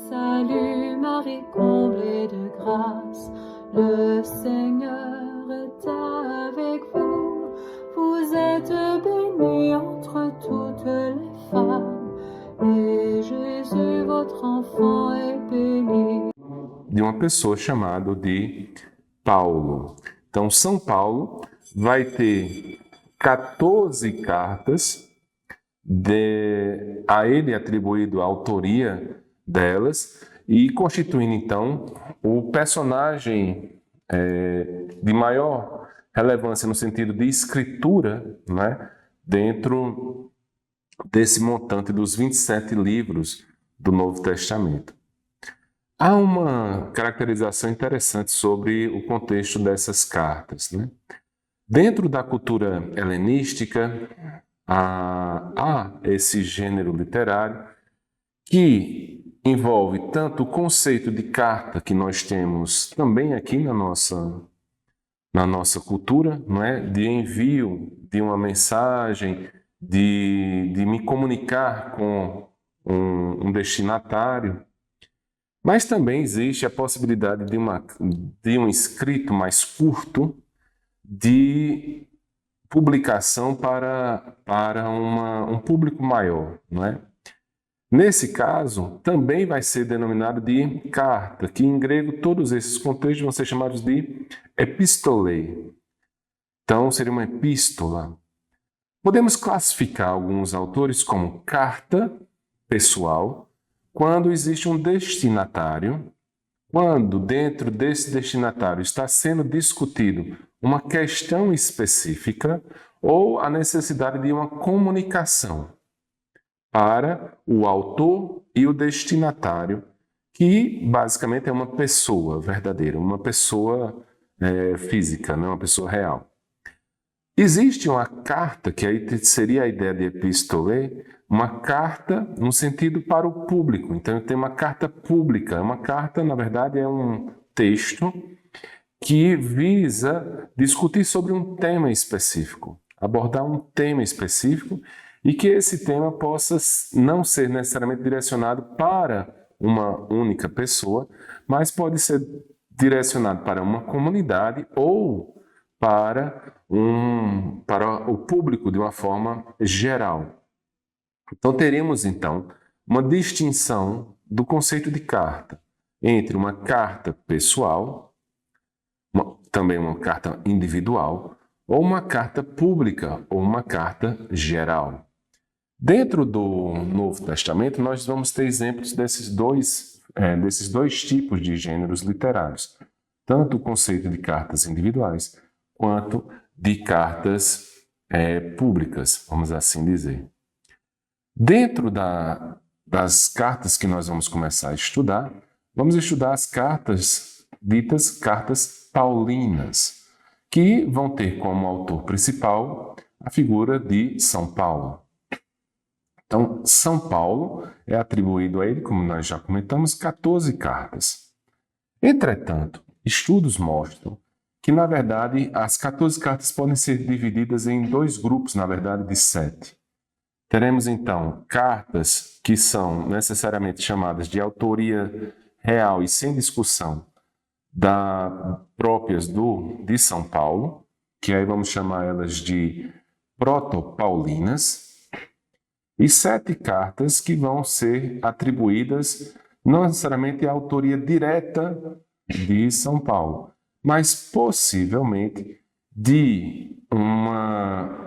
Salut Marie, comblée de grâce, le Seigneur est avec vous. Vous êtes bénie entre toutes les femmes, et Jésus, votre enfant, est béni. De uma pessoa chamada de Paulo. Então, São Paulo vai ter 14 cartas a ele atribuído a autoria delas e constituindo, então, o personagem de maior relevância no sentido de escritura, né, dentro desse montante dos 27 livros do Novo Testamento. Há uma caracterização interessante sobre o contexto dessas cartas, né? Dentro da cultura helenística, há esse gênero literário que envolve tanto o conceito de carta que nós temos também aqui na nossa cultura, não é? De envio de uma mensagem, de me comunicar com um destinatário. Mas também existe a possibilidade de um escrito mais curto de publicação para um público maior, não é? Nesse caso, também vai ser denominado de carta, que em grego todos esses contextos vão ser chamados de epistolei. Então, seria uma epístola. Podemos classificar alguns autores como carta pessoal, quando existe um destinatário, quando dentro desse destinatário está sendo discutido uma questão específica ou a necessidade de uma comunicação para o autor e o destinatário, que basicamente é uma pessoa verdadeira, uma pessoa física, não uma pessoa real. Existe uma carta, que aí seria a ideia de epistolê, uma carta no sentido para o público. Então, tem uma carta pública. Uma carta, na verdade, é um texto que visa discutir sobre um tema específico, abordar um tema específico e que esse tema possa não ser necessariamente direcionado para uma única pessoa, mas pode ser direcionado para uma comunidade ou para o público de uma forma geral. Então, teremos, então, uma distinção do conceito de carta entre uma carta pessoal, também uma carta individual, ou uma carta pública, ou uma carta geral. Dentro do Novo Testamento, nós vamos ter exemplos desses dois tipos de gêneros literários, tanto o conceito de cartas individuais, quanto de cartas públicas, vamos assim dizer. Dentro das cartas que nós vamos começar a estudar, vamos estudar as cartas ditas cartas paulinas, que vão ter como autor principal a figura de São Paulo. Então, São Paulo é atribuído a ele, como nós já comentamos, 14 cartas. Entretanto, estudos mostram que, na verdade, as 14 cartas podem ser divididas em dois grupos, na verdade, de 7. Teremos, então, cartas que são necessariamente chamadas de autoria real e sem discussão, próprias de São Paulo, que aí vamos chamar elas de protopaulinas, e 7 cartas que vão ser atribuídas não necessariamente à autoria direta de São Paulo, mas possivelmente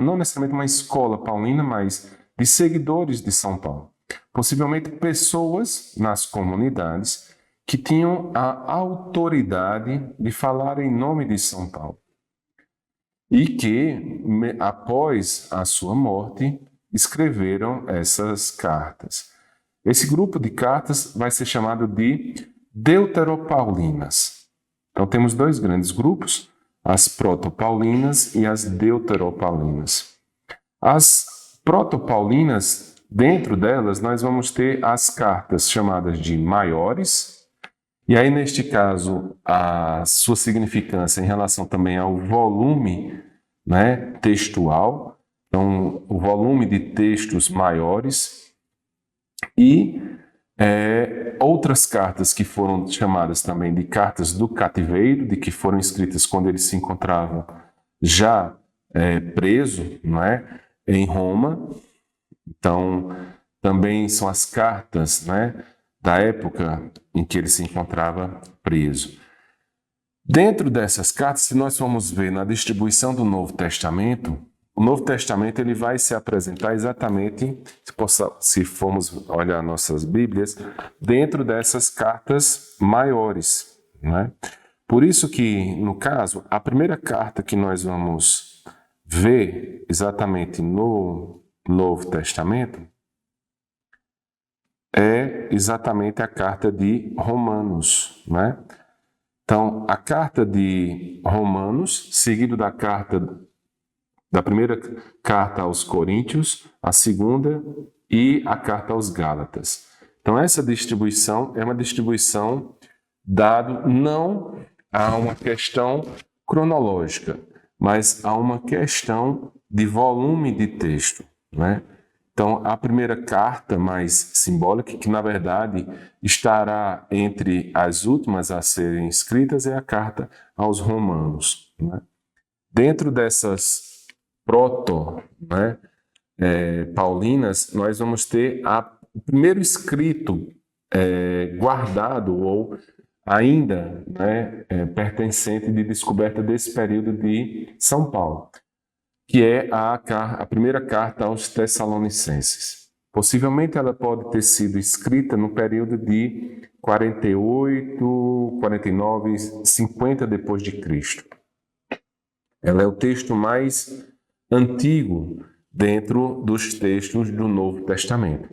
não necessariamente uma escola paulina, mas de seguidores de São Paulo. Possivelmente pessoas nas comunidades que tinham a autoridade de falar em nome de São Paulo e que, após a sua morte, escreveram essas cartas. Esse grupo de cartas vai ser chamado de deuteropaulinas. Então, temos dois grandes grupos, as protopaulinas e as deuteropaulinas. As protopaulinas, dentro delas, nós vamos ter as cartas chamadas de maiores, e aí, neste caso, a sua significância em relação também ao volume, né, textual, então, o volume de textos maiores, e Outras cartas que foram chamadas também de cartas do cativeiro, de que foram escritas quando ele se encontrava já preso, não é, em Roma. Então, também são as cartas, né, da época em que ele se encontrava preso. Dentro dessas cartas, se nós formos ver na distribuição do Novo Testamento, o Novo Testamento ele vai se apresentar exatamente, se formos olhar nossas Bíblias, dentro dessas cartas maiores, né? Por isso que, no caso, a primeira carta que nós vamos ver exatamente no Novo Testamento é exatamente a carta de Romanos, né? Então, a carta de Romanos, seguido da primeira carta aos Coríntios, a segunda e a carta aos Gálatas. Então, essa distribuição é uma distribuição dado não a uma questão cronológica, mas a uma questão de volume de texto, né? Então, a primeira carta mais simbólica, que na verdade estará entre as últimas a serem escritas, é a carta aos Romanos, né? Dentro dessas né, paulinas, nós vamos ter o primeiro escrito guardado ou ainda, né, pertencente de descoberta desse período de São Paulo, que é a primeira carta aos Tessalonicenses. Possivelmente ela pode ter sido escrita no período de 48, 49, 50 depois de Cristo. Ela é o texto mais antigo dentro dos textos do Novo Testamento.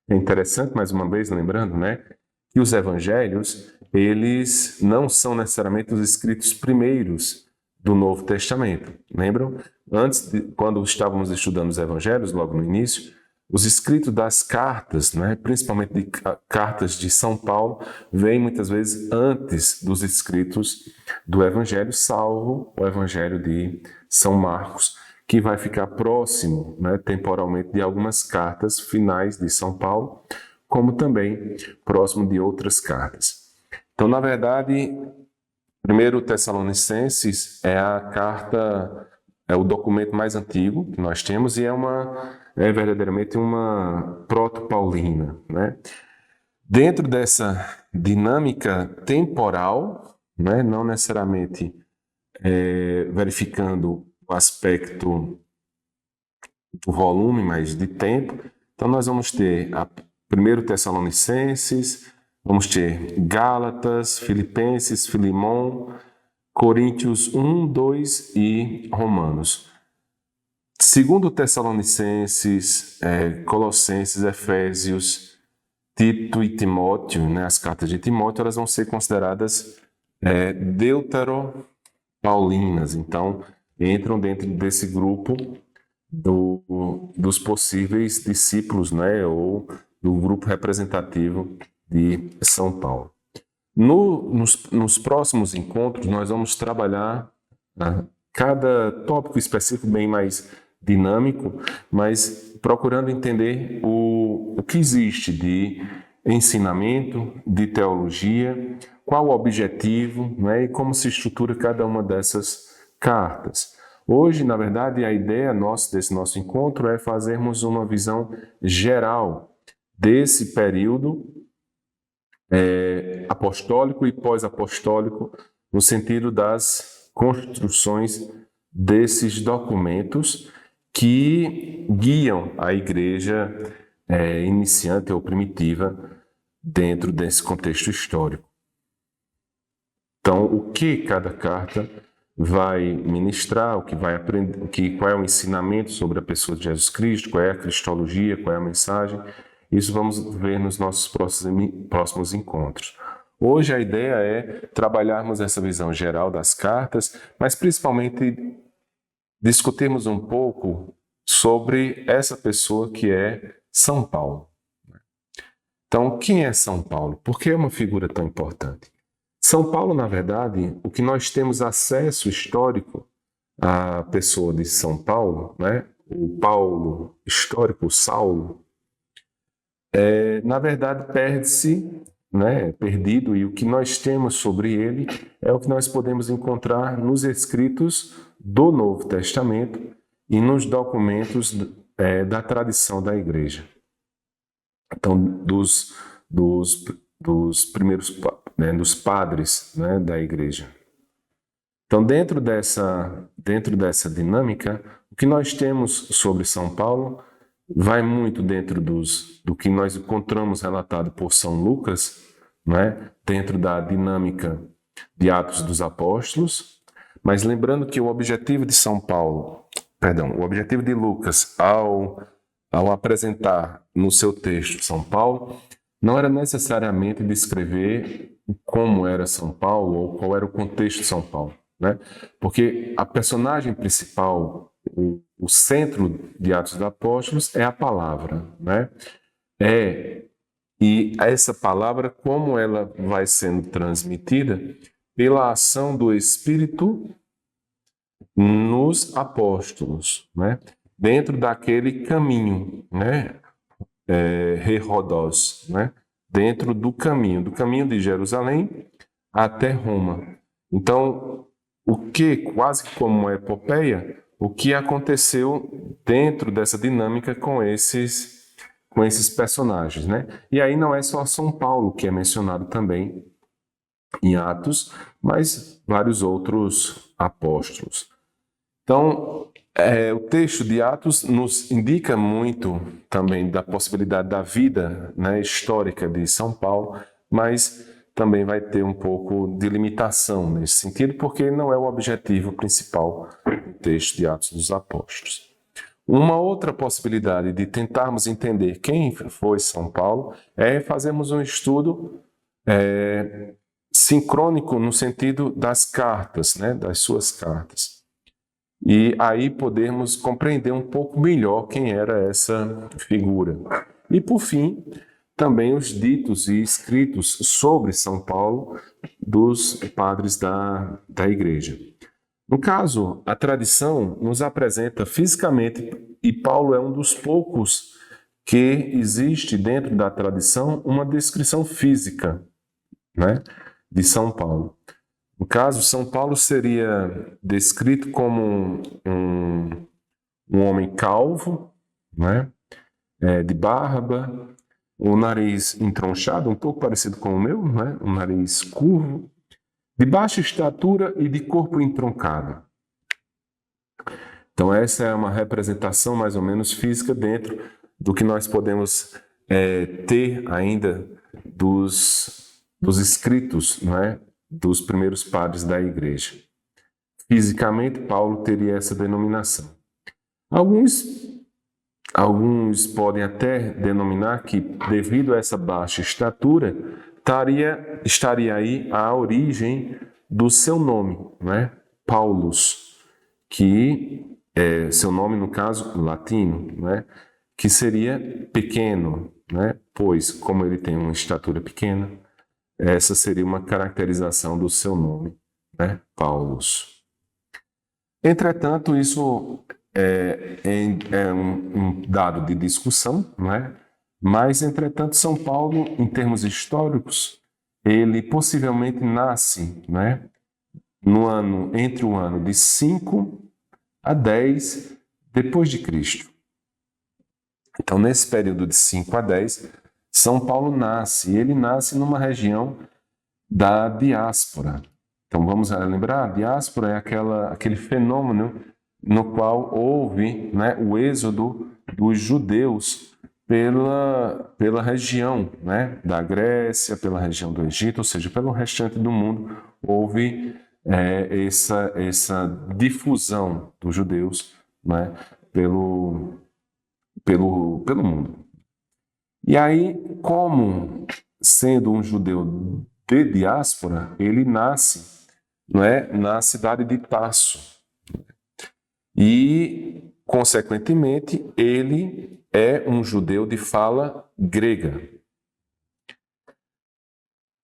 É interessante, mais uma vez, lembrando, né, que os evangelhos, eles não são necessariamente os escritos primeiros do Novo Testamento. Lembram? Quando estávamos estudando os evangelhos, logo no início, os escritos das cartas, né, principalmente de cartas de São Paulo, vêm muitas vezes antes dos escritos do evangelho, salvo o evangelho de São Marcos, que vai ficar próximo, né, temporalmente de algumas cartas finais de São Paulo, como também próximo de outras cartas. Então, na verdade, 1 Tessalonicenses é o documento mais antigo que nós temos e é verdadeiramente uma proto-paulina, né? Dentro dessa dinâmica temporal, né, não necessariamente verificando o aspecto do volume, mas de tempo, então nós vamos ter 1 Tessalonicenses, vamos ter Gálatas, Filipenses, Filemão, Coríntios 1, 2 e Romanos. 2 Tessalonicenses, Colossenses, Efésios, Tito e Timóteo, né, as cartas de Timóteo, elas vão ser consideradas deuteropaulinas. Então, entram dentro desse grupo dos possíveis discípulos, né, ou do grupo representativo de São Paulo. Nos próximos encontros, nós vamos trabalhar cada tópico específico bem mais dinâmico, mas procurando entender o que existe de ensinamento, de teologia, qual o objetivo, né, e como se estrutura cada uma dessas cartas. Hoje, na verdade, a ideia desse nosso encontro é fazermos uma visão geral desse período apostólico e pós-apostólico, no sentido das construções desses documentos que guiam a igreja iniciante ou primitiva dentro desse contexto histórico. Então, o que cada carta vai ministrar, o que vai aprender, qual é o ensinamento sobre a pessoa de Jesus Cristo, qual é a cristologia, qual é a mensagem, isso vamos ver nos nossos próximos encontros. Hoje a ideia é trabalharmos essa visão geral das cartas, mas principalmente discutirmos um pouco sobre essa pessoa que é São Paulo. Então, quem é São Paulo? Por que é uma figura tão importante? São Paulo, na verdade, o que nós temos acesso histórico à pessoa de São Paulo, né? O Paulo histórico, o Saulo, na verdade, perde-se, né, perdido, e o que nós temos sobre ele é o que nós podemos encontrar nos escritos do Novo Testamento e nos documentos da tradição da igreja. Então, dos primeiros, né, dos padres, né, da igreja. Então, dentro dessa dinâmica, o que nós temos sobre São Paulo vai muito dentro do que nós encontramos relatado por São Lucas, né? Dentro da dinâmica de Atos dos Apóstolos, mas lembrando que o objetivo de o objetivo de Lucas ao apresentar no seu texto São Paulo, não era necessariamente descrever como era São Paulo ou qual era o contexto de São Paulo, né? Porque a personagem principal, o centro de Atos dos Apóstolos é a palavra, né? E essa palavra, como ela vai sendo transmitida pela ação do Espírito nos apóstolos, né? Dentro daquele caminho, né? Herodos, né? Dentro do caminho de Jerusalém até Roma. Então, quase como uma epopeia, o que aconteceu dentro dessa dinâmica com esses personagens, né? E aí não é só São Paulo que é mencionado também em Atos, mas vários outros apóstolos. Então, o texto de Atos nos indica muito também da possibilidade da vida, né, histórica de São Paulo, mas também vai ter um pouco de limitação nesse sentido, porque não é o objetivo principal do texto de Atos dos Apóstolos. Uma outra possibilidade de tentarmos entender quem foi São Paulo é fazermos um estudo sincrônico no sentido das cartas, né, das suas cartas. E aí podermos compreender um pouco melhor quem era essa figura. E, por fim, também os ditos e escritos sobre São Paulo dos padres da igreja. No caso, a tradição nos apresenta fisicamente, e Paulo é um dos poucos que existe dentro da tradição uma descrição física, né, de São Paulo. No caso, São Paulo seria descrito como um homem calvo, né, de barba, o nariz entronchado, um pouco parecido com o meu, né, um nariz curvo, de baixa estatura e de corpo entroncado. Então essa é uma representação mais ou menos física dentro do que nós podemos ter ainda dos escritos, não é, dos primeiros padres da igreja. Fisicamente, Paulo teria essa denominação. Alguns podem até denominar que, devido a essa baixa estatura, estaria aí a origem do seu nome, né? Paulus, que é seu nome, no caso, latino, né? Que seria pequeno, né? Pois, como ele tem uma estatura pequena, essa seria uma caracterização do seu nome, né? Paulus. Entretanto, isso é um dado de discussão, não é? Mas, entretanto, São Paulo, em termos históricos, ele possivelmente nasce, né, entre o ano de 5 a 10 depois de Cristo. Então, nesse período de 5 a 10, São Paulo nasce, e ele nasce numa região da diáspora. Então, vamos lembrar, a diáspora é aquele fenômeno no qual houve, né, o êxodo dos judeus pela região, né, da Grécia, pela região do Egito, ou seja, pelo restante do mundo, houve essa difusão dos judeus, né, pelo mundo. E aí, como sendo um judeu de diáspora, ele nasce, não é, na cidade de Tarso. E, consequentemente, ele é um judeu de fala grega.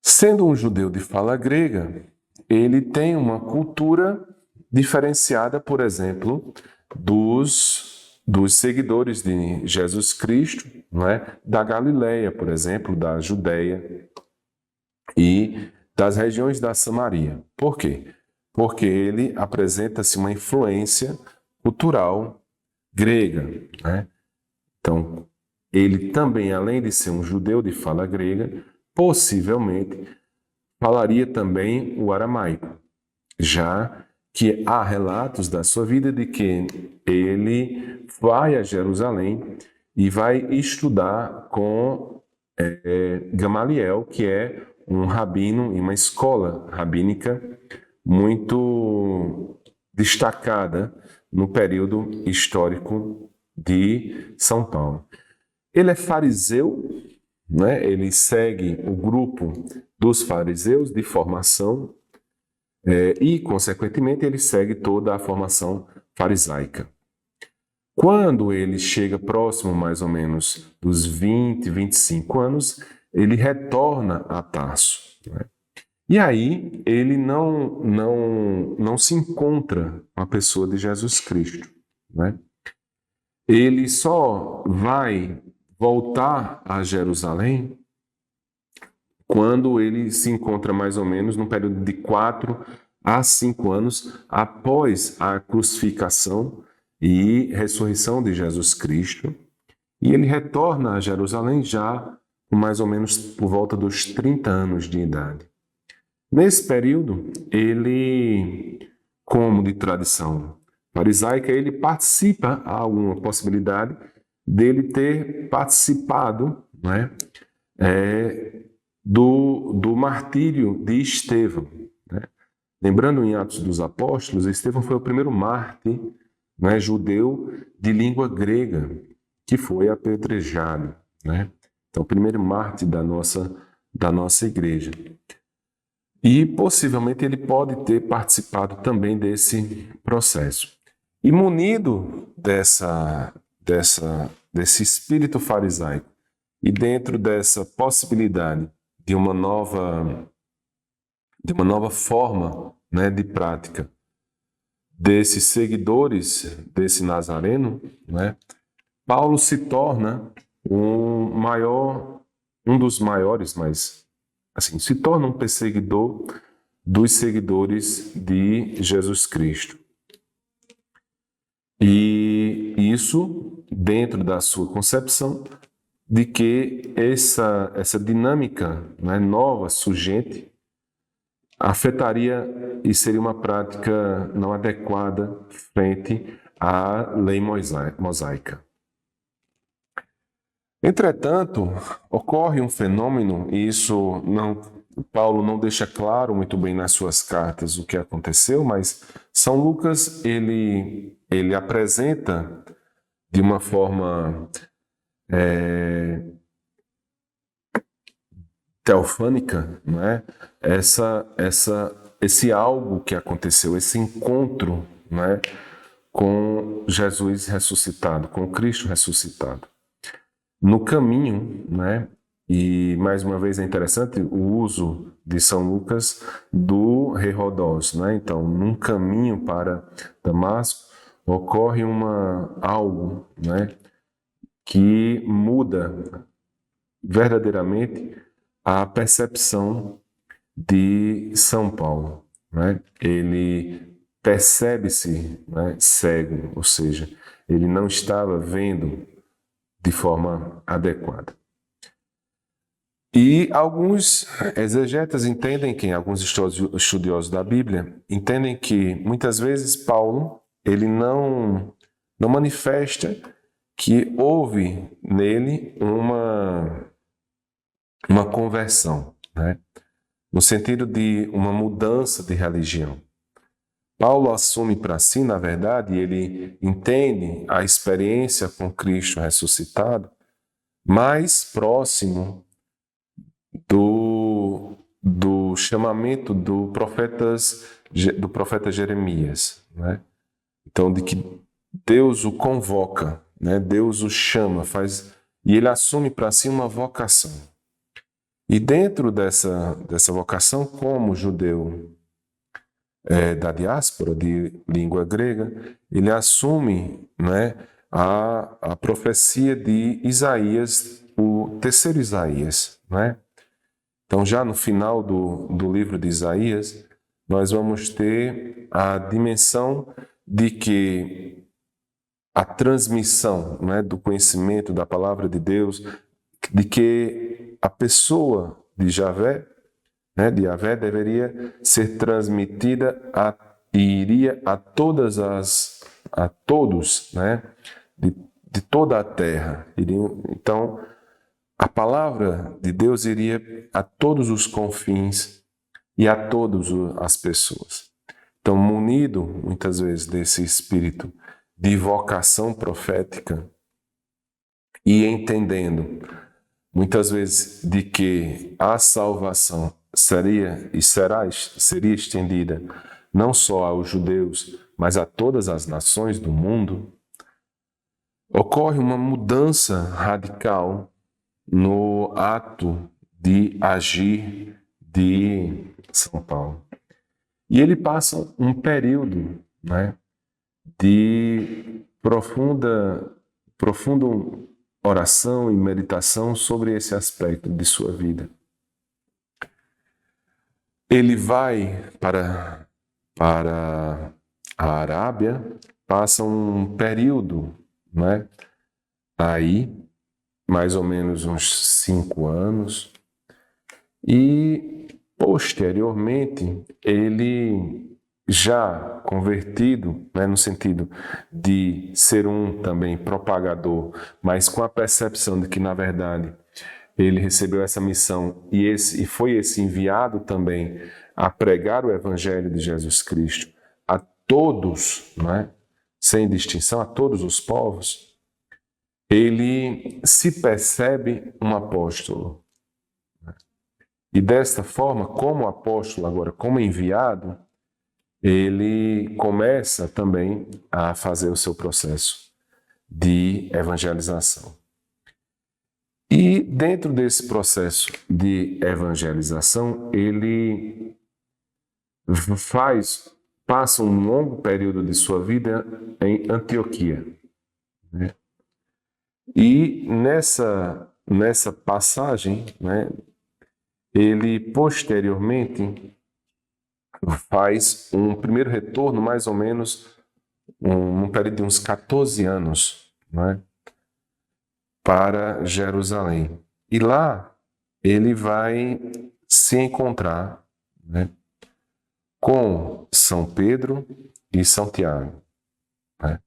Sendo um judeu de fala grega, ele tem uma cultura diferenciada, por exemplo, dos dos seguidores de Jesus Cristo, não é? Da Galileia, por exemplo, da Judeia e das regiões da Samaria. Por quê? Porque ele apresenta-se uma influência cultural grega, né? Então, ele também, além de ser um judeu de fala grega, possivelmente falaria também o aramaico, já que há relatos da sua vida de que ele vai a Jerusalém e vai estudar com Gamaliel, que é um rabino em uma escola rabínica muito destacada no período histórico de São Paulo. Ele é fariseu, né? Ele segue o grupo dos fariseus de formação e, consequentemente, ele segue toda a formação farisaica. Quando ele chega próximo, mais ou menos, dos 20, 25 anos, ele retorna a Tarso, né? E aí ele não se encontra com a pessoa de Jesus Cristo, né? Ele só vai voltar a Jerusalém quando ele se encontra mais ou menos no período de 4 a 5 anos após a crucificação e ressurreição de Jesus Cristo. E ele retorna a Jerusalém já com mais ou menos por volta dos 30 anos de idade. Nesse período, ele, como de tradição farisaica, ele participa, há alguma possibilidade dele ter participado, né, do martírio de Estevão, né? Lembrando em Atos dos Apóstolos, Estevão foi o primeiro mártir, né, judeu de língua grega que foi apedrejado, né? Então, o primeiro mártir da nossa igreja. E possivelmente ele pode ter participado também desse processo. E munido desse espírito farisaico e dentro dessa possibilidade de uma nova forma, né, de prática desses seguidores desse Nazareno, né, Paulo se torna um dos maiores, mas assim, se torna um perseguidor dos seguidores de Jesus Cristo. E isso dentro da sua concepção de que essa dinâmica, né, nova, surgente, afetaria e seria uma prática não adequada frente à lei mosaica. Entretanto, ocorre um fenômeno, e isso Paulo não deixa claro muito bem nas suas cartas o que aconteceu, mas São Lucas ele apresenta de uma forma teofânica, não é? Esse algo que aconteceu, esse encontro, não é? Com Jesus ressuscitado, com Cristo ressuscitado. No caminho, né? E mais uma vez é interessante o uso de São Lucas do rei Rodós, né? Então, num caminho para Damasco ocorre algo, né, que muda verdadeiramente a percepção de São Paulo, né? Ele percebe-se, né, cego, ou seja, ele não estava vendo de forma adequada. E alguns exegetas entendem alguns estudiosos da Bíblia entendem que muitas vezes Paulo ele não manifesta que houve nele uma conversão, né? No sentido de uma mudança de religião. Paulo assume para si, na verdade, ele entende a experiência com Cristo ressuscitado mais próximo do chamamento do profeta Jeremias, né? Então, de que Deus o convoca, né? Deus o chama, e ele assume para si uma vocação. E dentro dessa vocação, como judeu da diáspora de língua grega, ele assume, né, a profecia de Isaías, o terceiro Isaías, né? Então, já no final do livro de Isaías, nós vamos ter a dimensão de que a transmissão, né, do conhecimento da palavra de Deus, de que a pessoa de Javé, né, de Yahvé, deveria ser transmitida e iria a todos, né, de toda a terra. Então, a palavra de Deus iria a todos os confins e a todas as pessoas. Então, munido, muitas vezes, desse espírito de vocação profética e entendendo, muitas vezes, de que a salvação seria estendida não só aos judeus, mas a todas as nações do mundo, ocorre uma mudança radical no ato de agir de São Paulo. E ele passa um período, né, de profunda oração e meditação sobre esse aspecto de sua vida. Ele vai para a Arábia, passa um período, né, aí, mais ou menos uns 5 anos, e posteriormente ele, já convertido, né, no sentido de ser também propagador, mas com a percepção de que, na verdade, ele recebeu essa missão e foi esse enviado também a pregar o Evangelho de Jesus Cristo a todos, né, sem distinção, a todos os povos, ele se percebe um apóstolo. E desta forma, como apóstolo agora, como enviado, ele começa também a fazer o seu processo de evangelização. E dentro desse processo de evangelização, ele passa um longo período de sua vida em Antioquia, né? E nessa passagem, né, ele posteriormente faz um primeiro retorno, mais ou menos num período de uns 14 anos, né, para Jerusalém. E lá ele vai se encontrar, né, com São Pedro e São Tiago, né?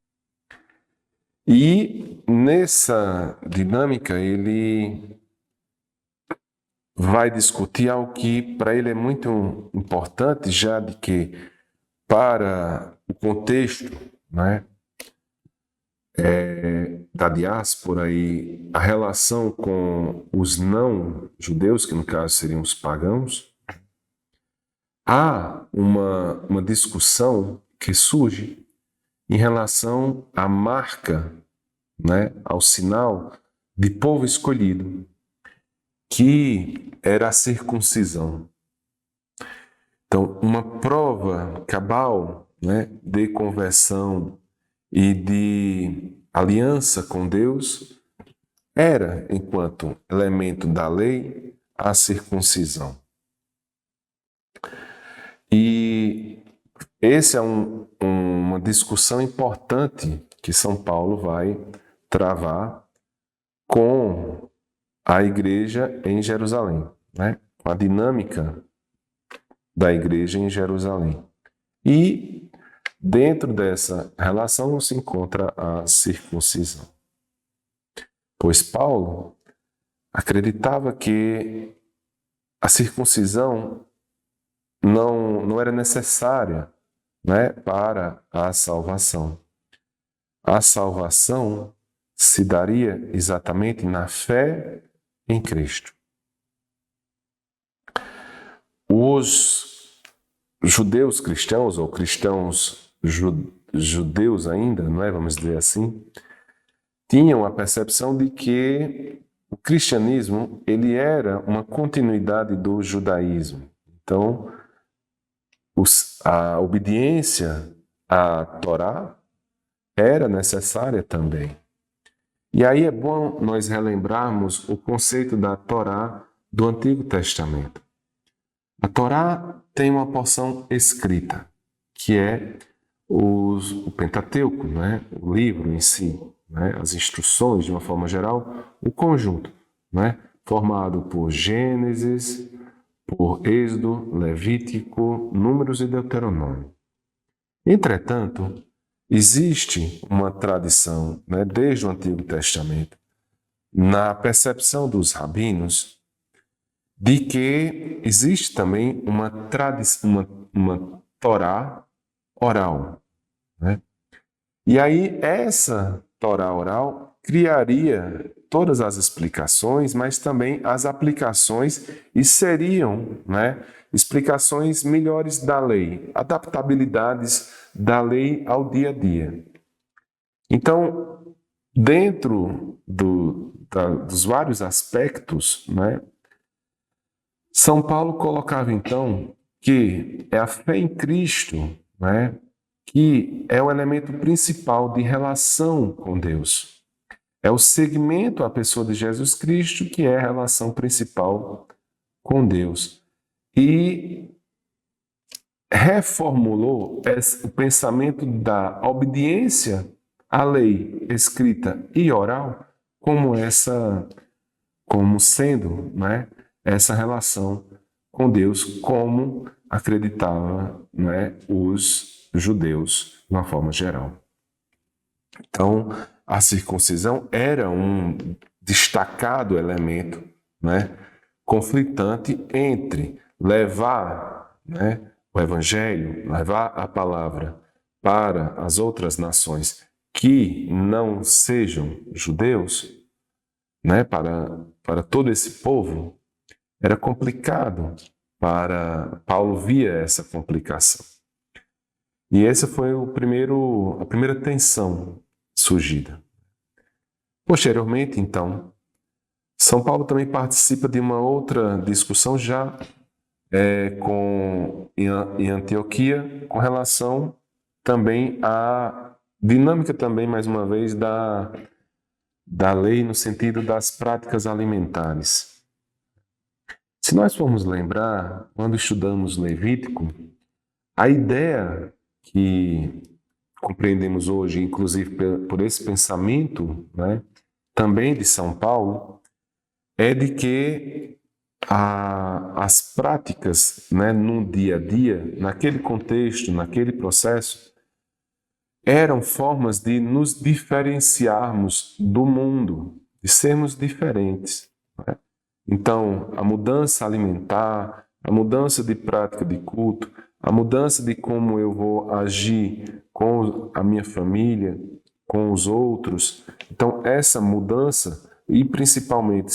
E nessa dinâmica ele vai discutir algo que para ele é muito importante, já de que para o contexto, né, da diáspora e a relação com os não-judeus, que no caso seriam os pagãos, há uma discussão que surge em relação à marca, né, ao sinal de povo escolhido, que era a circuncisão. Então, uma prova cabal, né, de conversão e de aliança com Deus era, enquanto elemento da lei, a circuncisão. E essa é uma discussão importante que São Paulo vai travar com a igreja em Jerusalém, né? Com a dinâmica da igreja em Jerusalém. E dentro dessa relação se encontra a circuncisão. Pois Paulo acreditava que a circuncisão não era necessária, né, para a salvação. A salvação se daria exatamente na fé em Cristo. Os judeus cristãos, ou cristãos judeus ainda, não é? Vamos dizer assim, tinham a percepção de que o cristianismo ele era uma continuidade do judaísmo. Então, a obediência à Torá era necessária também. E aí é bom nós relembrarmos o conceito da Torá do Antigo Testamento. A Torá tem uma porção escrita, que é o Pentateuco, né? O livro em si, né? As instruções, de uma forma geral, o conjunto, né? Formado por Gênesis, por Êxodo, Levítico, Números e Deuteronômio. Entretanto, existe uma tradição, né, desde o Antigo Testamento, na percepção dos rabinos, de que existe também uma Torá oral, né? E aí essa Torá oral criaria todas as explicações, mas também as aplicações, e seriam, né, explicações melhores da lei, adaptabilidades da lei ao dia a dia. Então, dentro dos vários aspectos, né, São Paulo colocava então que é a fé em Cristo, né, que é o elemento principal de relação com Deus. É o segmento à pessoa de Jesus Cristo que é a relação principal com Deus. E reformulou o pensamento da obediência à lei escrita e oral como sendo, né, essa relação com Deus, como acreditava, né, os judeus de uma forma geral. Então, a circuncisão era um destacado elemento, né, conflitante entre levar, né, o evangelho, levar a palavra para as outras nações que não sejam judeus, né, para todo esse povo, era complicado. Paulo via essa complicação. E essa foi a primeira tensão surgida. Posteriormente, então, São Paulo também participa de uma outra discussão já em Antioquia, com relação também à dinâmica também, mais uma vez, da lei no sentido das práticas alimentares. Se nós formos lembrar, quando estudamos Levítico, a ideia que compreendemos hoje, inclusive por esse pensamento, né, também de São Paulo, é de que as práticas, né, no dia a dia, naquele contexto, naquele processo, eram formas de nos diferenciarmos do mundo, de sermos diferentes, né? Então, a mudança alimentar, a mudança de prática de culto, a mudança de como eu vou agir com a minha família, com os outros. Então, essa mudança, e principalmente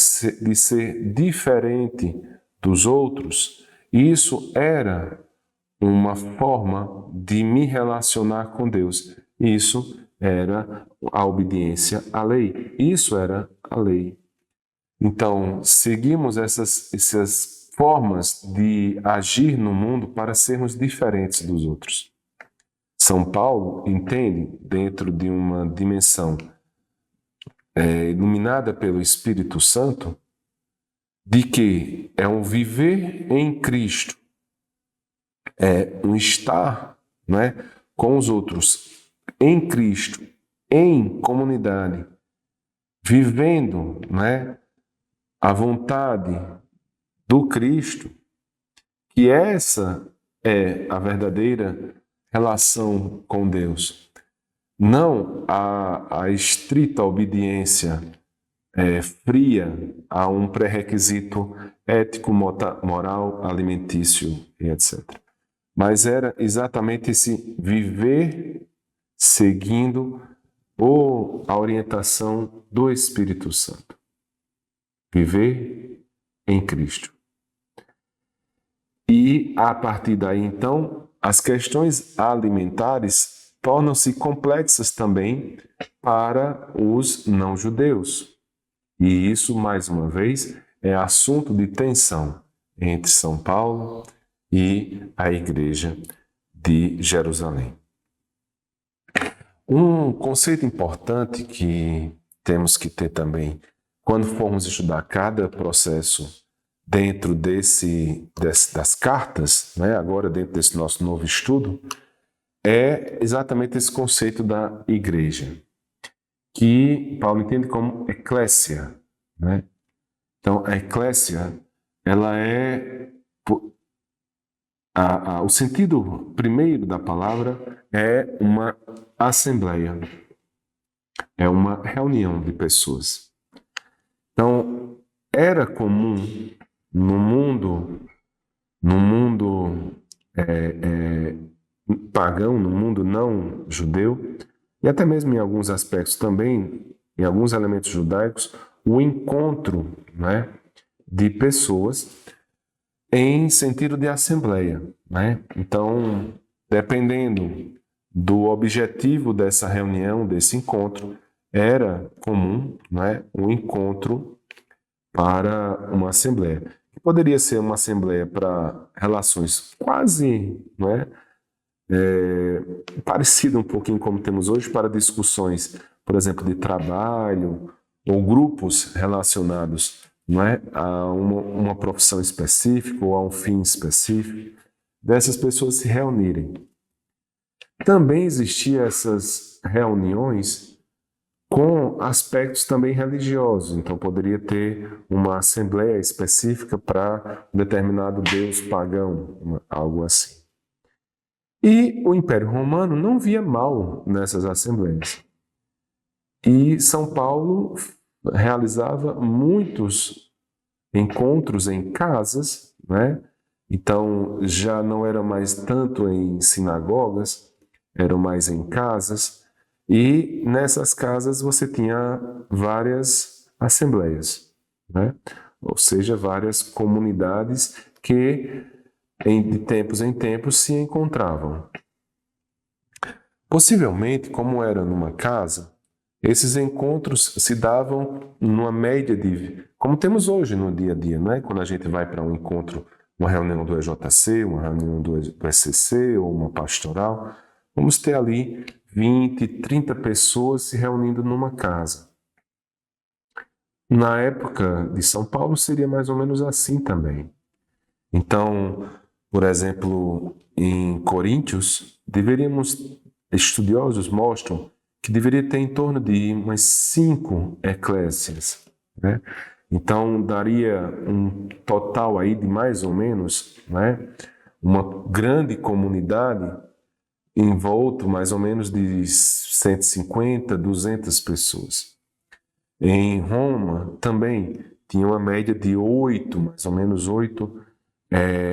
de ser diferente dos outros, isso era uma forma de me relacionar com Deus. Isso era a obediência à lei. Isso era a lei. Então, seguimos essas formas de agir no mundo para sermos diferentes dos outros. São Paulo entende, dentro de uma dimensão iluminada pelo Espírito Santo, de que é um viver em Cristo, é um estar, né, com os outros em Cristo, em comunidade, vivendo, né, a vontade do Cristo, que essa é a verdadeira relação com Deus. Não a estrita obediência fria a um pré-requisito ético, moral, alimentício e etc. Mas era exatamente esse viver seguindo a orientação do Espírito Santo. Viver em Cristo. E, a partir daí, então, as questões alimentares tornam-se complexas também para os não-judeus. E isso, mais uma vez, é assunto de tensão entre São Paulo e a Igreja de Jerusalém. Um conceito importante que temos que ter também, quando formos estudar cada processo dentro das cartas, né, agora dentro desse nosso novo estudo, é exatamente esse conceito da igreja, que Paulo entende como eclésia, né? Então, a eclésia, ela é... o sentido primeiro da palavra é uma assembleia, é uma reunião de pessoas. Então, era comum no mundo pagão, no mundo não judeu, e até mesmo em alguns aspectos também, em alguns elementos judaicos, o encontro, né, de pessoas em sentido de assembleia, né? Então, dependendo do objetivo dessa reunião, desse encontro, era comum, né, um encontro para uma assembleia. Poderia ser uma assembleia para relações quase, né, parecida um pouquinho como temos hoje, para discussões, por exemplo, de trabalho ou grupos relacionados, não é, a uma profissão específica ou a um fim específico, dessas pessoas se reunirem. Também existiam essas reuniões com aspectos também religiosos, então poderia ter uma assembleia específica para um determinado deus pagão, algo assim. E o Império Romano não via mal nessas assembleias. E São Paulo realizava muitos encontros em casas, né? Então já não era mais tanto em sinagogas, eram mais em casas, e nessas casas você tinha várias assembleias, né? Ou seja, várias comunidades que de tempos em tempos se encontravam. Possivelmente, como era numa casa, esses encontros se davam numa média de... como temos hoje no dia a dia, não é? Quando a gente vai para um encontro, uma reunião do EJC, uma reunião do SCC ou uma pastoral, vamos ter ali 20, 30 pessoas se reunindo numa casa. Na época de São Paulo seria mais ou menos assim também. Então, por exemplo, em Coríntios, estudiosos mostram que deveria ter em torno de umas 5 eclésias, né? Então, daria um total aí de mais ou menos, né, uma grande comunidade em volta mais ou menos de 150, 200 pessoas. Em Roma também tinha uma média de 8, mais ou menos 8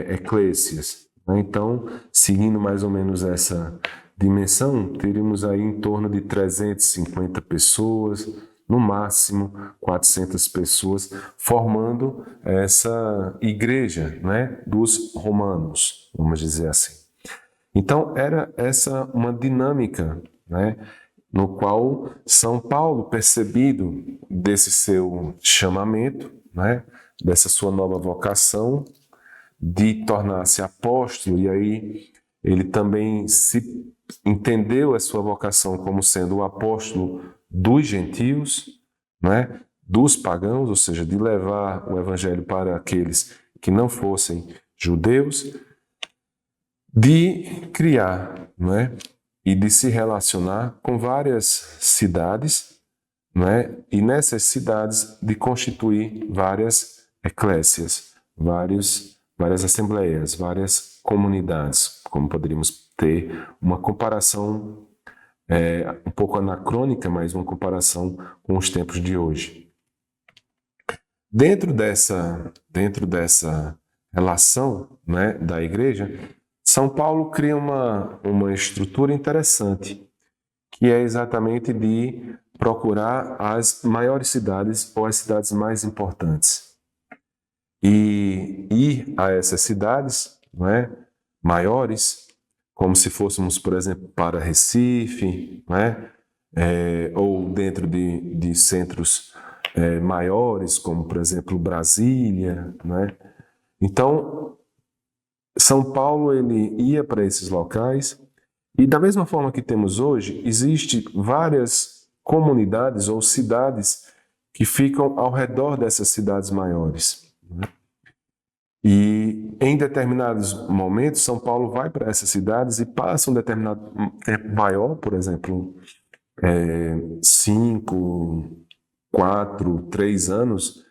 eclésias. Então, seguindo mais ou menos essa dimensão, teríamos aí em torno de 350 pessoas, no máximo 400 pessoas, formando essa igreja, né, dos romanos, vamos dizer assim. Então, era essa uma dinâmica, né, no qual São Paulo, percebido desse seu chamamento, né, dessa sua nova vocação, de tornar-se apóstolo, e aí ele também se entendeu a sua vocação como sendo o apóstolo dos gentios, né, dos pagãos, ou seja, de levar o evangelho para aqueles que não fossem judeus, de criar, né, e de se relacionar com várias cidades, né, e nessas cidades de constituir várias eclésias, várias assembleias, várias comunidades, como poderíamos ter uma comparação um pouco anacrônica, mas uma comparação com os tempos de hoje. Dentro dessa relação, né, da igreja, São Paulo cria uma estrutura interessante, que é exatamente de procurar as maiores cidades ou as cidades mais importantes. E ir a essas cidades, não é, maiores, como se fôssemos, por exemplo, para Recife, não é? Ou dentro de centros maiores, como, por exemplo, Brasília. Não é? Então, São Paulo ele ia para esses locais E da mesma forma que temos hoje, existem várias comunidades ou cidades que ficam ao redor dessas cidades maiores, né? E em determinados momentos, São Paulo vai para essas cidades e passa um determinado tempo maior, por exemplo, 5, 4, 3 anos,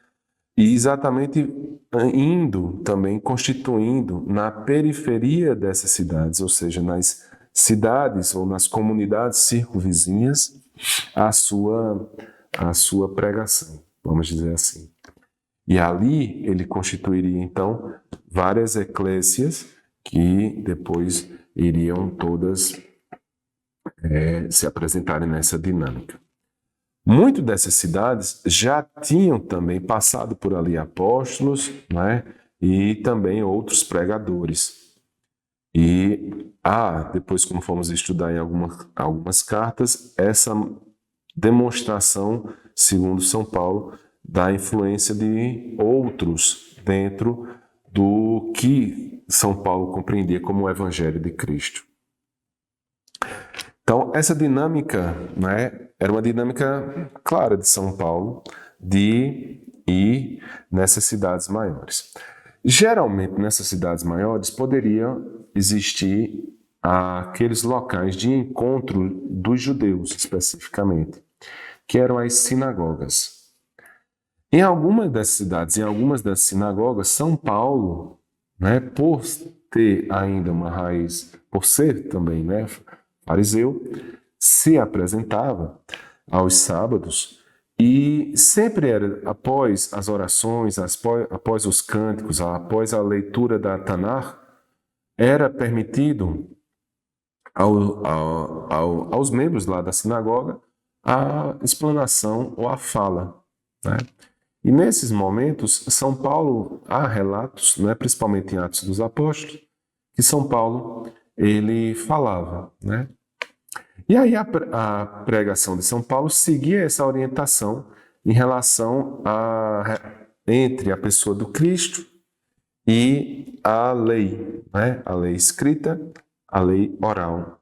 e exatamente indo também, constituindo na periferia dessas cidades, ou seja, nas cidades ou nas comunidades circunvizinhas, a sua pregação, vamos dizer assim. E ali ele constituiria, então, várias eclésias que depois iriam todas se apresentarem nessa dinâmica. Muitas dessas cidades já tinham também passado por ali apóstolos, né? E também outros pregadores. E depois, como fomos estudar em algumas cartas, essa demonstração, segundo São Paulo, da influência de outros dentro do que São Paulo compreendia como o Evangelho de Cristo. Então, essa dinâmica, né, era uma dinâmica clara de São Paulo de ir nessas cidades maiores. Geralmente, nessas cidades maiores, poderiam existir aqueles locais de encontro dos judeus, especificamente, que eram as sinagogas. Em algumas dessas cidades, em algumas dessas sinagogas, São Paulo, né, por ter ainda uma raiz, por ser também, né, fariseu, se apresentava aos sábados e sempre era após as orações, após os cânticos, após a leitura da Tanar, era permitido aos membros lá da sinagoga a explanação ou a fala, né? E nesses momentos, São Paulo, há relatos, né, principalmente em Atos dos Apóstolos, que São Paulo ele falava, né? E aí a pregação de São Paulo seguia essa orientação em relação entre a pessoa do Cristo e a lei, né? A lei escrita, a lei oral.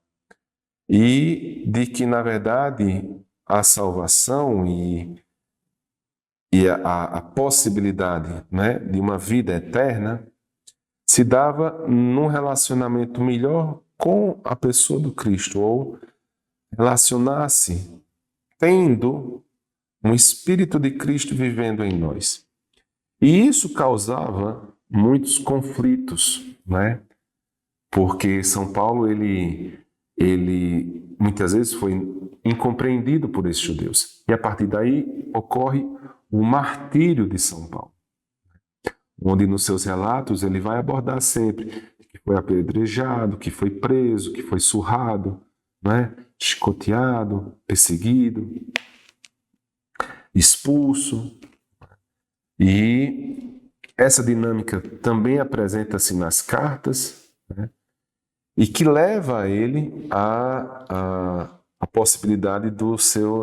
E de que, na verdade, a salvação e a possibilidade, né, de uma vida eterna se dava num relacionamento melhor com a pessoa do Cristo, ou relacionar-se tendo um Espírito de Cristo vivendo em nós. E isso causava muitos conflitos, né? Porque São Paulo, ele muitas vezes foi incompreendido por esses judeus. E a partir daí ocorre o martírio de São Paulo, onde nos seus relatos ele vai abordar sempre que foi apedrejado, que foi preso, que foi surrado, né? Chicoteado, perseguido, expulso. E essa dinâmica também apresenta-se nas cartas, né? E que leva a ele a possibilidade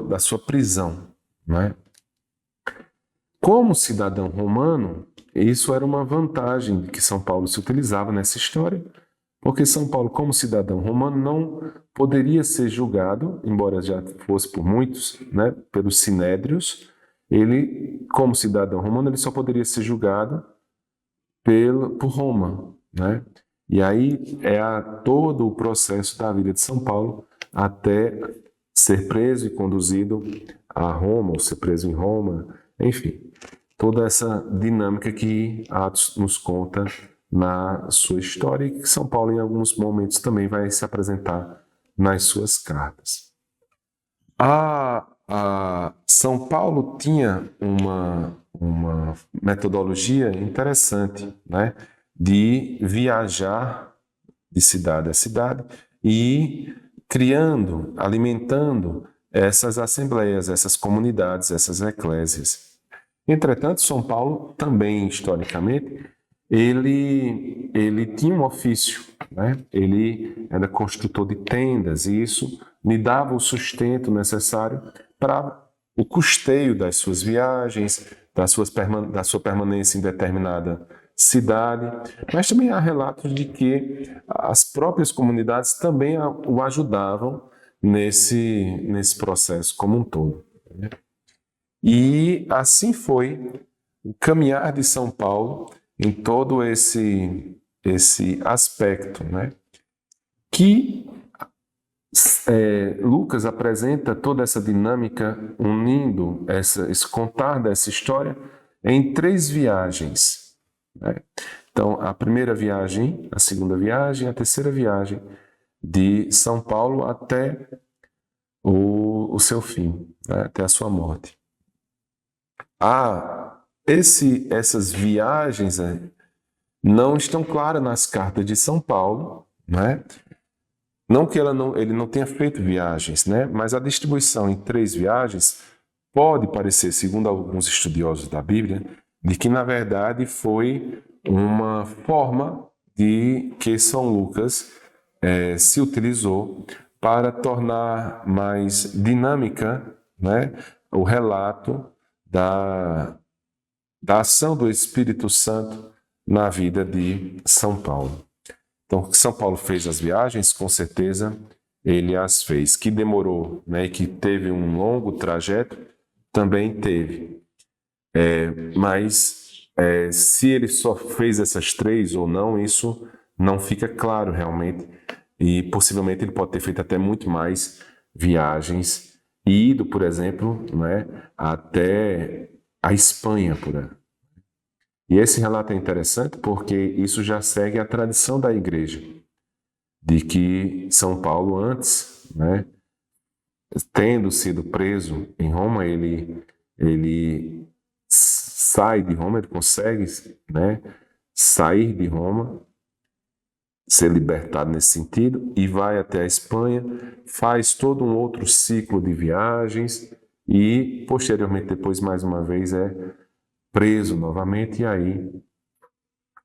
da sua prisão, né? Como cidadão romano, isso era uma vantagem que São Paulo se utilizava nessa história, porque São Paulo, como cidadão romano, não poderia ser julgado, embora já fosse por muitos, né, pelos sinédrios. Ele, como cidadão romano, ele só poderia ser julgado por Roma, né? E aí todo o processo da vida de São Paulo até ser preso e conduzido a Roma, ou ser preso em Roma, enfim, toda essa dinâmica que Atos nos conta na sua história e que São Paulo, em alguns momentos, também vai se apresentar nas suas cartas. São Paulo tinha uma metodologia interessante, né, de viajar de cidade a cidade e criando, alimentando essas assembleias, essas comunidades, essas eclésias. Entretanto, São Paulo também, historicamente, ele tinha um ofício, né? Ele era construtor de tendas e isso lhe dava o sustento necessário para o custeio das suas viagens, da sua permanência em determinada cidade, mas também há relatos de que as próprias comunidades também o ajudavam nesse processo como um todo. E assim foi o caminhar de São Paulo em todo esse aspecto, né? Que Lucas apresenta toda essa dinâmica unindo esse contar dessa história em 3 viagens, né? Então, a primeira viagem, a segunda viagem, a terceira viagem de São Paulo até o seu fim, né? Até a sua morte. Essas viagens não estão claras nas cartas de São Paulo, né? Não que ele não tenha feito viagens, né? Mas a distribuição em 3 viagens pode parecer, segundo alguns estudiosos da Bíblia, de que na verdade foi uma forma de que São Lucas se utilizou para tornar mais dinâmica, né, o relato da ação do Espírito Santo na vida de São Paulo. Então, São Paulo fez as viagens, com certeza ele as fez. Que demorou, né, e que teve um longo trajeto, também teve. Mas se ele só fez essas 3 ou não, isso não fica claro realmente. E possivelmente ele pode ter feito até muito mais viagens e ido, por exemplo, né, até a Espanha, por aí. E esse relato é interessante porque isso já segue a tradição da igreja, de que São Paulo antes, né, tendo sido preso em Roma, ele sai de Roma, ele consegue, né, sair de Roma, ser libertado nesse sentido, e vai até a Espanha, faz todo um outro ciclo de viagens e, posteriormente, depois, mais uma vez, é preso novamente, e aí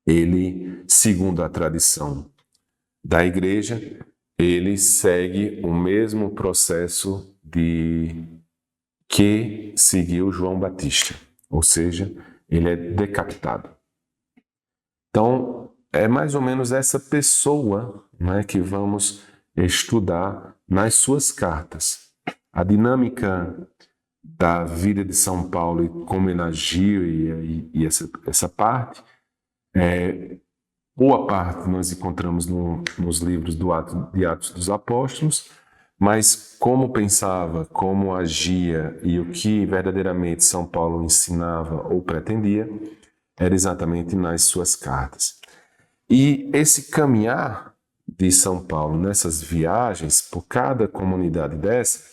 ele, segundo a tradição da igreja, ele segue o mesmo processo que seguiu João Batista, ou seja, ele é decapitado. Então, é mais ou menos essa pessoa, né, que vamos estudar nas suas cartas. A dinâmica da vida de São Paulo e como ele agiu e essa parte, boa parte nós encontramos nos livros de Atos dos Apóstolos, mas como pensava, como agia e o que verdadeiramente São Paulo ensinava ou pretendia, era exatamente nas suas cartas. E esse caminhar de São Paulo nessas viagens por cada comunidade dessa,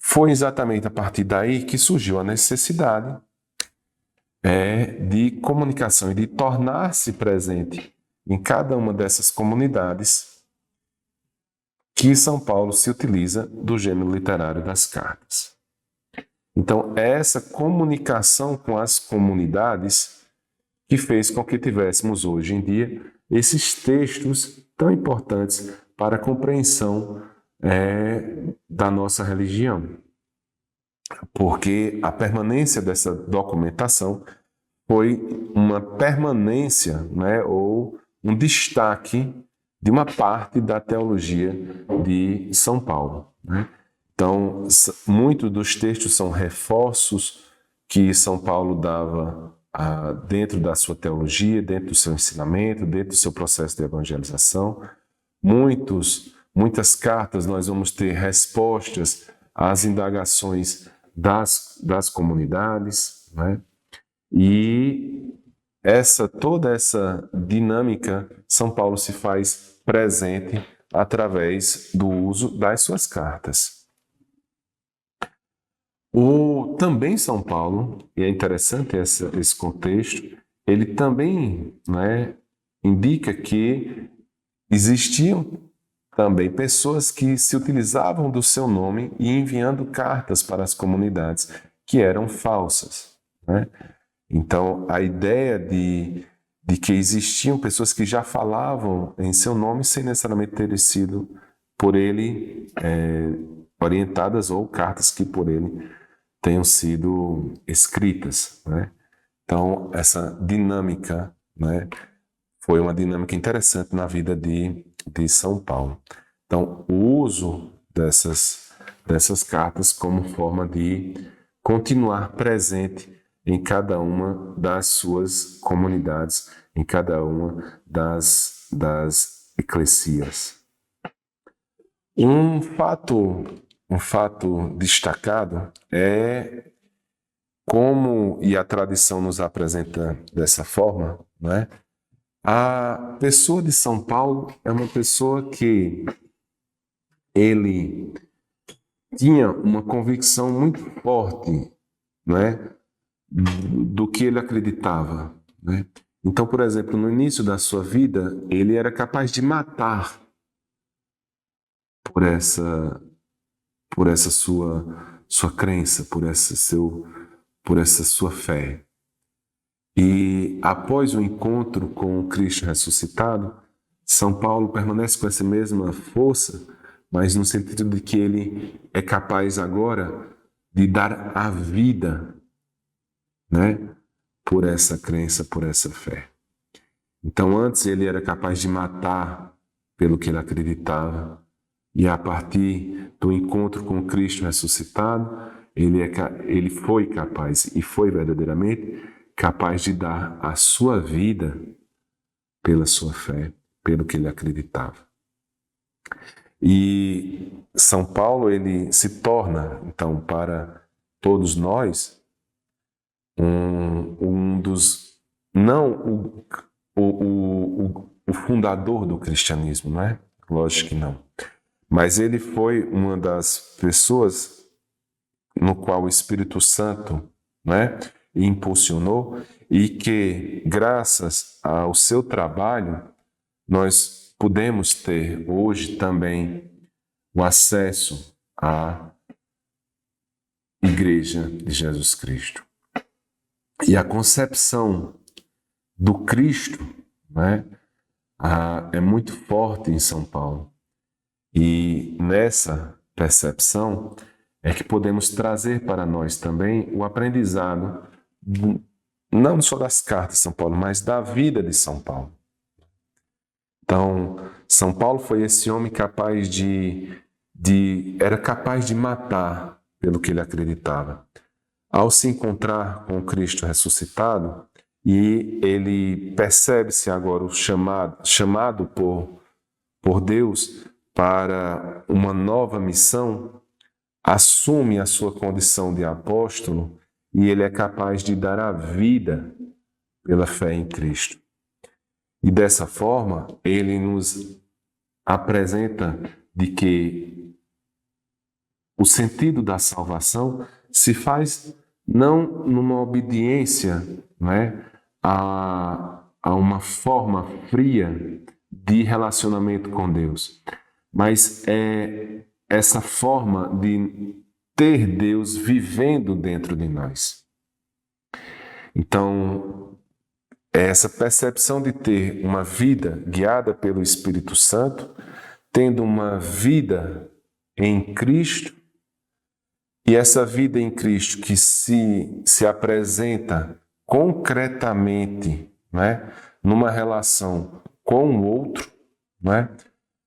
foi exatamente a partir daí que surgiu a necessidade de comunicação e de tornar-se presente em cada uma dessas comunidades que São Paulo se utiliza do gênero literário das cartas. Então, é essa comunicação com as comunidades que fez com que tivéssemos hoje em dia esses textos tão importantes para a compreensão da nossa religião. Porque a permanência dessa documentação foi uma permanência, né, ou um destaque de uma parte da teologia de São Paulo, né? Então, muitos dos textos são reforços que São Paulo dava dentro da sua teologia, dentro do seu ensinamento, dentro do seu processo de evangelização. Muitas cartas nós vamos ter respostas às indagações das comunidades, né? E toda essa dinâmica, São Paulo se faz presente através do uso das suas cartas. Também São Paulo, e é interessante esse contexto, ele também, né, indica que existiam também pessoas que se utilizavam do seu nome e enviando cartas para as comunidades que eram falsas, né? Então, a ideia de que existiam pessoas que já falavam em seu nome sem necessariamente terem sido por ele orientadas ou cartas que por ele tenham sido escritas, né? Então, essa dinâmica, né, foi uma dinâmica interessante na vida de São Paulo. Então, o uso dessas cartas como forma de continuar presente em cada uma das suas comunidades, em cada uma das eclesias. Um fato destacado é como, e a tradição nos apresenta dessa forma, né? A pessoa de São Paulo é uma pessoa que ele tinha uma convicção muito forte, né, do que ele acreditava, né? Então, por exemplo, no início da sua vida, ele era capaz de matar por essa sua crença, por essa sua fé. E após o encontro com o Cristo ressuscitado, São Paulo permanece com essa mesma força, mas no sentido de que ele é capaz agora de dar a vida, né, por essa crença, por essa fé. Então, antes ele era capaz de matar pelo que ele acreditava, e a partir do encontro com Cristo ressuscitado, ele foi capaz, e foi verdadeiramente capaz de dar a sua vida pela sua fé, pelo que ele acreditava. E São Paulo, ele se torna, então, para todos nós, um dos, não o fundador do cristianismo, não é? Lógico que não. Mas ele foi uma das pessoas no qual o Espírito Santo, né, impulsionou, e que, graças ao seu trabalho, nós podemos ter hoje também o acesso à Igreja de Jesus Cristo. E a concepção do Cristo, né, é muito forte em São Paulo. E nessa percepção é que podemos trazer para nós também o aprendizado, não só das cartas de São Paulo, mas da vida de São Paulo. Então, São Paulo foi esse homem capaz era capaz de matar pelo que ele acreditava. Ao se encontrar com Cristo ressuscitado, e ele percebe-se agora o chamado por Deus para uma nova missão, assume a sua condição de apóstolo, e ele é capaz de dar a vida pela fé em Cristo. E dessa forma, ele nos apresenta de que o sentido da salvação se faz não numa obediência, né, a uma forma fria de relacionamento com Deus, mas é essa forma de ter Deus vivendo dentro de nós. Então, é essa percepção de ter uma vida guiada pelo Espírito Santo, tendo uma vida em Cristo, e essa vida em Cristo que se apresenta concretamente, né, numa relação com o outro, né,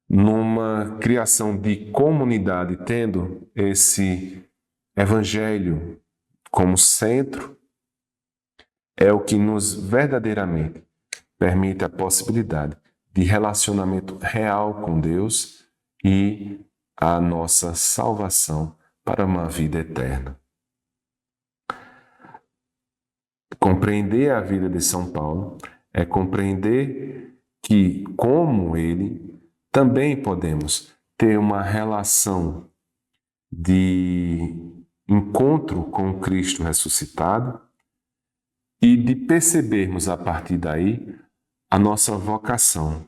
numa criação de comunidade, tendo esse evangelho como centro, é o que nos verdadeiramente permite a possibilidade de relacionamento real com Deus e a nossa salvação para uma vida eterna. Compreender a vida de São Paulo é compreender que, como ele, também podemos ter uma relação de encontro com Cristo ressuscitado e de percebermos a partir daí a nossa vocação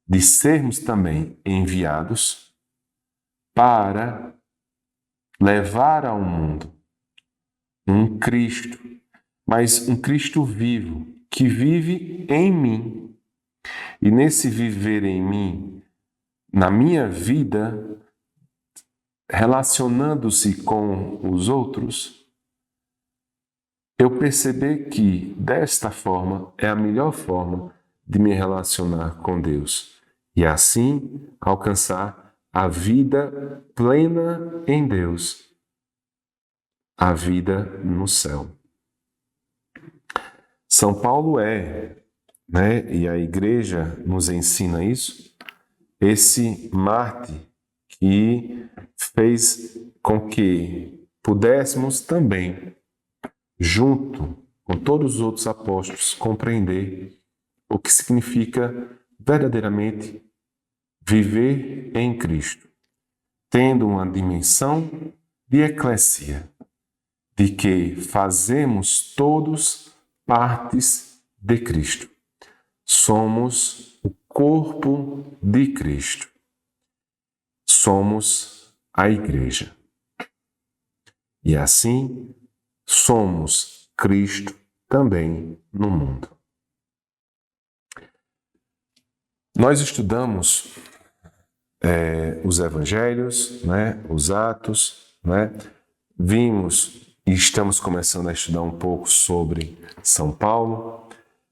de sermos também enviados para levar ao mundo um Cristo, mas um Cristo vivo, que vive em mim. E nesse viver em mim, na minha vida, relacionando-se com os outros, eu perceber que desta forma é a melhor forma de me relacionar com Deus e assim alcançar a vida plena em Deus, a vida no céu. São Paulo e a igreja nos ensina isso, esse mártir que fez com que pudéssemos também, junto com todos os outros apóstolos, compreender o que significa verdadeiramente viver em Cristo, tendo uma dimensão de eclésia, de que fazemos todos partes de Cristo. Somos o corpo de Cristo. Somos a igreja. E assim, somos Cristo também no mundo. Nós estudamos os evangelhos, os atos, vimos e estamos começando a estudar um pouco sobre São Paulo,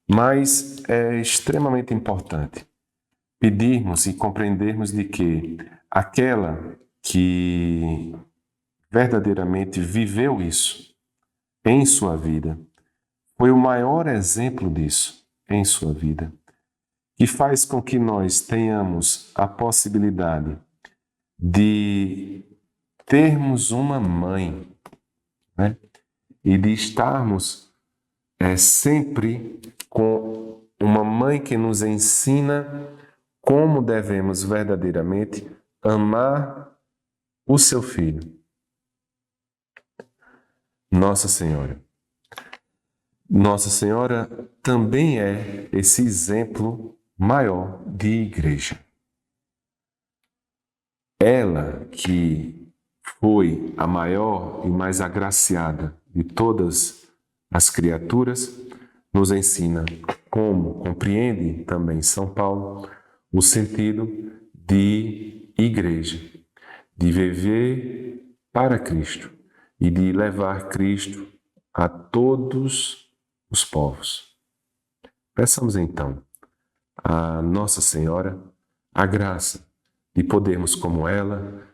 mas é extremamente importante pedirmos e compreendermos de que aquela que verdadeiramente viveu isso em sua vida foi o maior exemplo disso em sua vida, que faz com que nós tenhamos a possibilidade de termos uma mãe, e de estarmos sempre com uma mãe que nos ensina como devemos verdadeiramente amar o seu filho. Nossa Senhora. Nossa Senhora também é esse exemplo maior de igreja. Ela que foi a maior e mais agraciada de todas as criaturas, nos ensina como compreende também São Paulo o sentido de igreja, de viver para Cristo e de levar Cristo a todos os povos. Peçamos então a Nossa Senhora a graça de podermos como ela,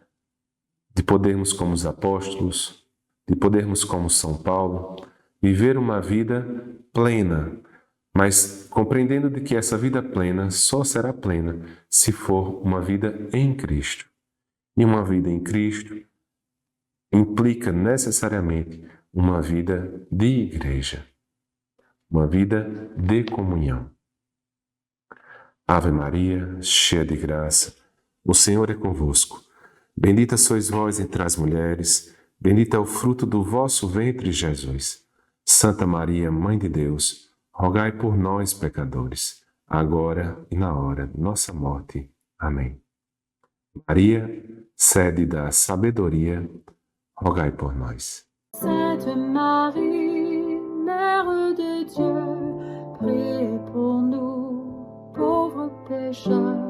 de podermos como os apóstolos, de podermos como São Paulo, viver uma vida plena, mas compreendendo de que essa vida plena só será plena se for uma vida em Cristo. E uma vida em Cristo implica necessariamente uma vida de igreja, uma vida de comunhão. Ave Maria, cheia de graça, o Senhor é convosco. Bendita sois vós entre as mulheres, bendito é o fruto do vosso ventre, Jesus. Santa Maria, Mãe de Deus, rogai por nós, pecadores, agora e na hora de nossa morte. Amém. Maria, sede da sabedoria, rogai por nós. Sainte Marie, Mère de Dieu, priez pour nous, pauvres pécheurs,